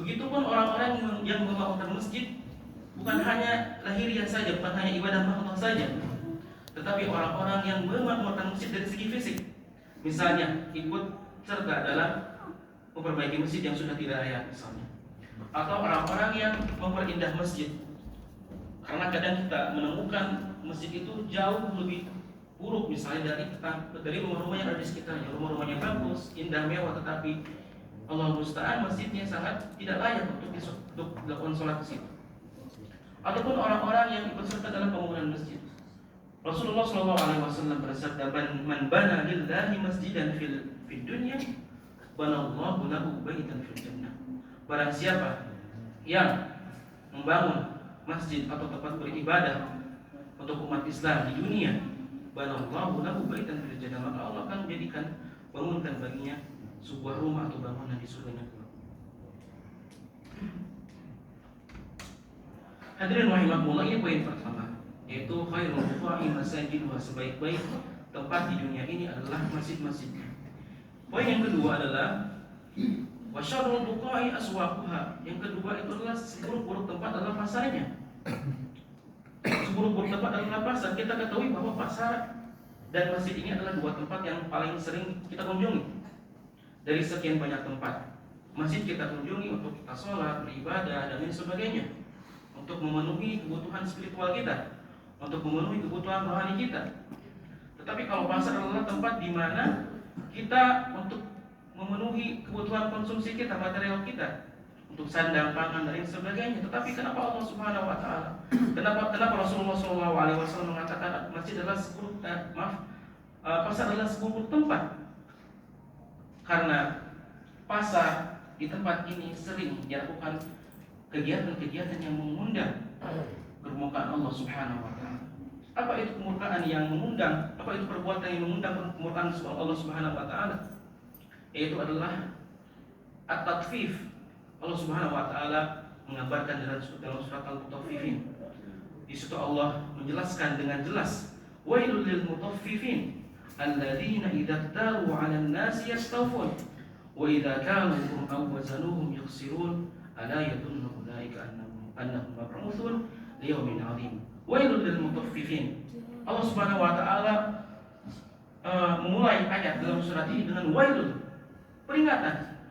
Begitupun orang-orang yang membangun masjid bukan hanya lahiriah saja, bukan hanya ibadah Allah saja, tetapi orang-orang yang memakmurkan masjid dari segi fisik. Misalnya ikut serta dalam memperbaiki masjid yang sudah tidak layak misalnya, atau orang-orang yang memperindah masjid. Karena kadang kita menemukan masjid itu jauh lebih buruk misalnya dari rumah-rumah yang ada di sekitarnya. Rumah-rumahnya bagus, indah, mewah, tetapi Allah musta'an masjidnya sangat tidak layak untuk dilakukan sholat di situ. Ataupun orang-orang yang ikut serta dalam pembangunan masjid. Rasulullah SAW bersabda, "Man bana lillahi masjidan fil dunya, banallahu lahu baitan fil jannah." Barang siapa yang membangun masjid atau tempat beribadah untuk umat Islam di dunia, banallahu lahu baitan fil jannah, maka Allah akan menjadikan bangunkan baginya sebuah rumah atau bangunan di surga. Hadirin rahimakumullah, ini poin pertama, yaitu khairul buqa'i masajidha, sebaik-baik tempat di dunia ini adalah masjid-masjidnya. Poin yang kedua adalah wa syarrul buqa'i aswaquha. Yang kedua itu adalah seburuk-buruk tempat adalah pasarnya. Seburuk-buruk tempat adalah pasar. Kita ketahui bahwa pasar dan masjid ini adalah dua tempat yang paling sering kita kunjungi. Dari sekian banyak tempat, masjid kita kunjungi untuk kita sholat, beribadah, dan lain sebagainya, untuk memenuhi kebutuhan spiritual kita, untuk memenuhi kebutuhan rohani kita. Tetapi kalau pasar adalah tempat di mana kita untuk memenuhi kebutuhan konsumsi kita, material kita, untuk sandang, pangan, dan lain sebagainya. Tetapi kenapa Allah Subhanahu Wa Taala, kenapa Rasulullah SAW mengatakan masjid adalah pasar adalah seburuk tempat? Karena pasar di tempat ini sering dilakukan kegiatan-kegiatan yang mengundang kemurkaan Allah Subhanahu Wa Taala. Apa itu kemurkaan yang mengundang? Apa itu perbuatan yang mengundang kemurkaan Allah Subhanahu Wa Taala? Yaitu adalah at-tatfif. Allah Subhanahu Wa Taala mengabarkan dalam surat Al-Mutaffifin. Di situ Allah menjelaskan dengan jelas, wailul lil mutaffifin alladzina idza taru 'alan nasi yastawfun wa idza kaluhum aw wazanuhum yukhsirun ala yadhunnu ulaika annahum mab'utsun liyaumin 'adzim. Wailul lil mutaffifin. Allah Subhanahu wa taala memulai ayat dalam surat ini dengan wailul, peringatan.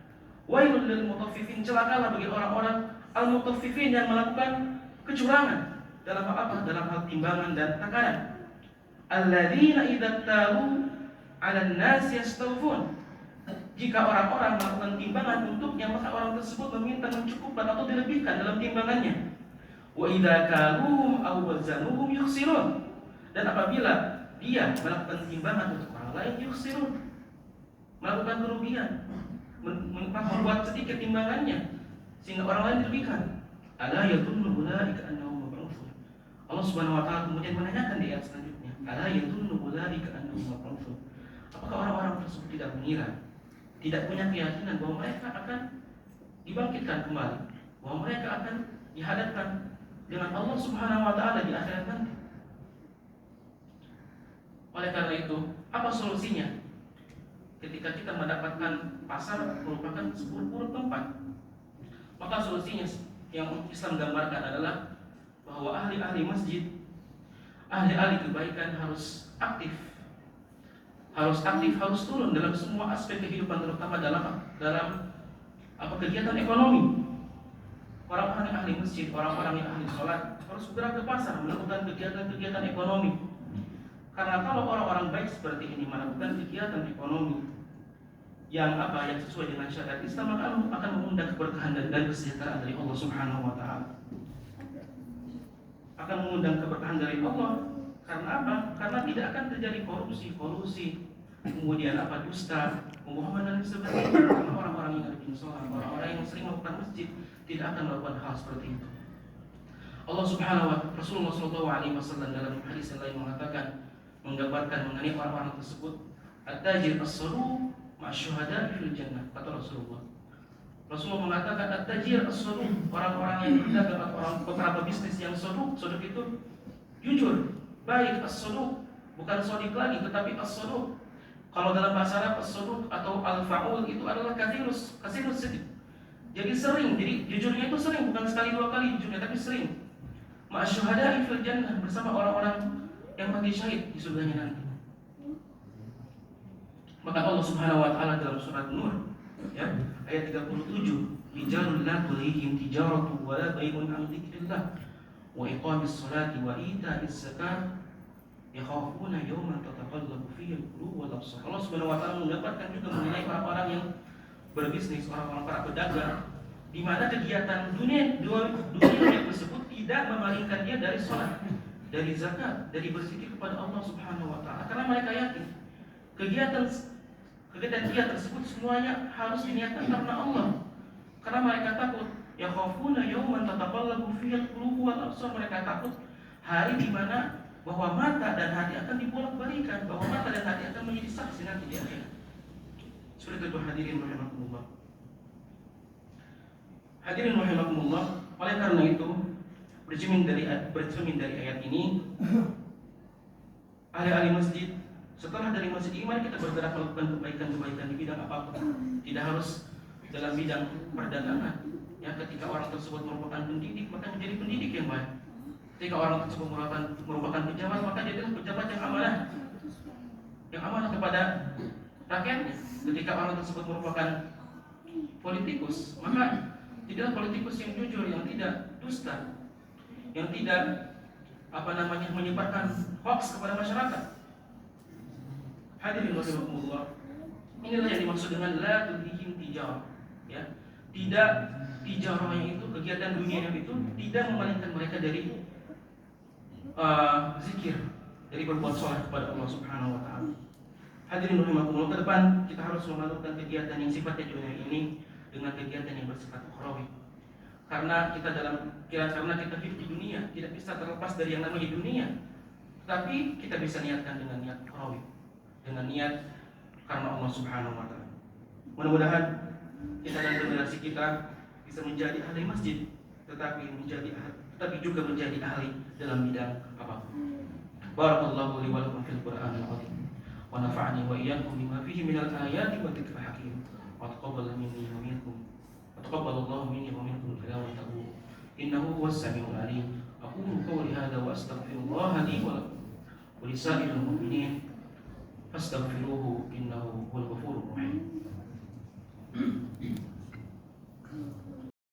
Wailul lil mutaffifin, celakalah bagi orang-orang al-mutaffifin yang melakukan kecurangan dalam apa? Dalam hal timbangan dan takaran. Alladzina idza taru 'alan nasi yastawfun. Jika orang-orang melakukan timbangan untuknya, maka orang tersebut meminta mencukupkan atau dilebihkan dalam timbangannya. Wa idza kaluhum aw wazanuhum yukhsirun. Dan apabila dia melakukan timbangan untuk orang lain, yukhsirun, melakukan kerugian, membuat sedikit timbangannya sehingga orang lain dilebihkan. Ala yadhunnu ulaika annahum mab'utsun. Allah Subhanahu wa taala kemudian menanyakan di ayat selanjutnya, ala yadhunnu ulaika annahum mab'utsun. Apakah orang-orang tersebut tidak mengira, tidak punya keyakinan bahwa mereka akan dibangkitkan kembali, bahwa mereka akan dihadapkan dengan Allah Subhanahu wa taala di akhirat nanti? Oleh karena itu, apa solusinya? Ketika kita mendapatkan pasar merupakan seburuk-buruk tempat, maka solusinya yang Islam gambarkan adalah bahwa ahli-ahli masjid, ahli-ahli kebaikan harus aktif, harus turun dalam semua aspek kehidupan, terutama dalam kegiatan ekonomi. Orang-orang yang ahli masjid, orang-orang yang ahli sholat harus bergerak ke pasar melakukan kegiatan-kegiatan ekonomi. Karena kalau orang-orang baik seperti ini melakukan kegiatan ekonomi yang sesuai dengan syariat Islam, akan mengundang keberkahan dan kesejahteraan dari Allah Subhanahu wa taala. Akan mengundang keberkahan dari Allah. Karena apa? Karena tidak akan terjadi kolusi, kemudian dusta, pembohongan dan sebagainya. Karena orang-orang yang rajin sholat, orang-orang yang sering melakukan masjid tidak akan melakukan hal seperti itu. Allah Subhanahu wa taala, Rasulullah SAW dalam hadis yang lain mengatakan, menggambarkan mengenai orang-orang tersebut, at-tajir as-saduq ma'asyuhada fil jannah, kata Rasulullah. Rasulullah mengatakan at-tajir as-saduq, orang-orang yang berdagang atau orang beberapa bisnis yang saduq itu jujur, baik. As-saduq bukan sodik lagi, tetapi as-saduq. Kalau dalam bahasa Arab as-saduq atau al-fa'ul itu adalah kasirus sedih. Jadi sering, jadi jujurnya itu sering, bukan sekali dua kali jujurnya, tapi sering. Ma'asyuhada'i fil jannah, bersama orang-orang yang mati syahid di surganya nanti. Maka Allah Subhanahu wa taala dalam surat Nur ya, ayat 37, rijalun la tulihim tijaratu wa la bai'un an dzikrillah wa iqamis salati wa ita'iz zakat yakhafuna yawman tataqallabu fihi al-qulub wal absar. Allah Subhanahu wa taala mendapatkan juga menilai orang-orang yang berbisnis, orang-orang para pedagang, di mana kegiatan dunia tersebut tidak memalingkan dia dari sholat, dari zakat, dari berzikir kepada Allah Subhanahu wa taala. Karena mereka yakin kegiatan dia tersebut semuanya harus diniatkan karena Allah. Karena mereka takut, ya khafuna yauman tataqallabu fihi al-qulub wal absar. Mereka takut hari di mana bahwa mata dan hati akan dibolak-balikan, bahwa mata dan hati akan menjadi saksi nanti di akhirat. Seperti itu hadirin rahimakumullah. Hadirin rahimakumullah, oleh karena itu bercermin dari ayat ini, ahli-ahli masjid setelah dari masjid iman kita bergerak melakukan kebaikan-kebaikan di bidang apapun. Tidak harus dalam bidang perdagangan. Ya, ketika orang tersebut merupakan pendidik, maka menjadi pendidik yang baik. Ketika orang tersebut merupakan pejabat, maka jadilah pejabat yang amanah kepada rakyatnya. Ketika orang tersebut merupakan politikus, maka jadilah politikus yang jujur, yang tidak dusta, yang tidak menyebarkan hoax kepada masyarakat. Hadirin rahimakumullah, inilah yang dimaksud dengan la tulihim tijarah, ya. Tidak tijarahnya itu, kegiatan dunia yang itu tidak memalingkan mereka dari zikir, dari berbuat sholat kepada Allah Subhanahu wa taala. Hadirin rahimakumullah, ke depan kita harus melakukan kegiatan yang sifatnya dunia ini dengan kegiatan yang bersifat ukhrawi. Karena kita hidup di dunia, tidak bisa terlepas dari yang namanya dunia. Tapi kita bisa niatkan dengan niat ukhrawi, dengan niat karena Allah Subhanahu wa taala. Mudah-mudahan kita dan generasi kita bisa menjadi ahli masjid, tetapi juga menjadi ahli dalam bidang apapun. Barakallahu li wa lakum fil Qur'anil azim. Wa nafa'ani wa iyyakum bima fihi minal ayati wa dzikril hakim. Wa taqabbal minni wa minkum. Wa taqabbalallahu minni wa minkum tilawatahu. Innahu huwas samiul alim. Aqulu qawli hadza wa astaghfirullaha li wa lakum wa lisa'iril mu'minin. Fastaghfiruhu innahu huwal ghafurur rahim.